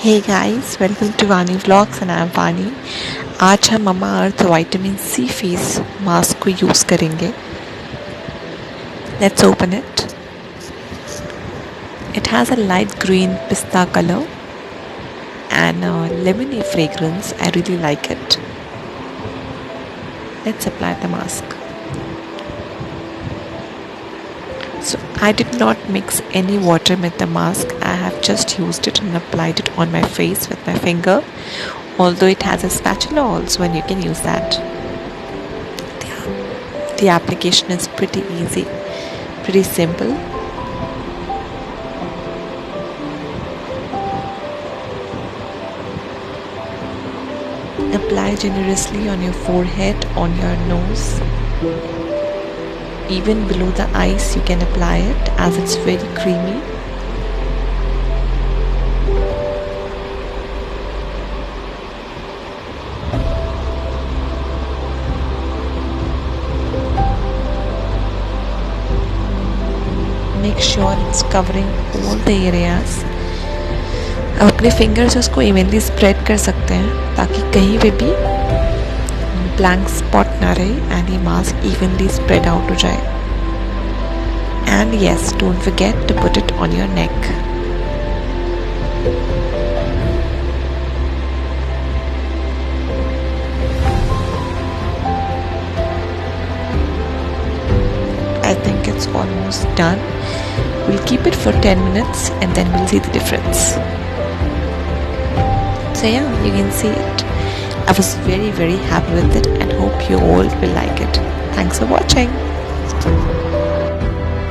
Hey guys, welcome to Vaani Vlogs and I am Vaani. आज हम mama अर्थ vitamin C face mask को use करेंगे. Let's open it. It has a light green pista color and a lemony fragrance. I really like it. Let's apply the mask. So I did not mix any water with the mask. I have just used it and applied it on my face with my finger. Although it has a spatula also and you can use that. The application is pretty easy, pretty simple. Apply generously on your forehead, on your nose. Even below the eyes you can apply it as it's very creamy. Make sure it's covering all the areas. अब अपने finger से उसको evenly spread कर सकते हैं ताकि कहीं पे भी ब्लैंक स्पॉट ना रहे एंड ये मास्क इवनली स्प्रेड आउट हो जाए. And yes, don't forget to put it on your neck. I think it's almost done. We'll keep it for 10 minutes and then we'll see the difference. So yeah, you can see it. I was very happy with it and hope you all will like it. Thanks for watching.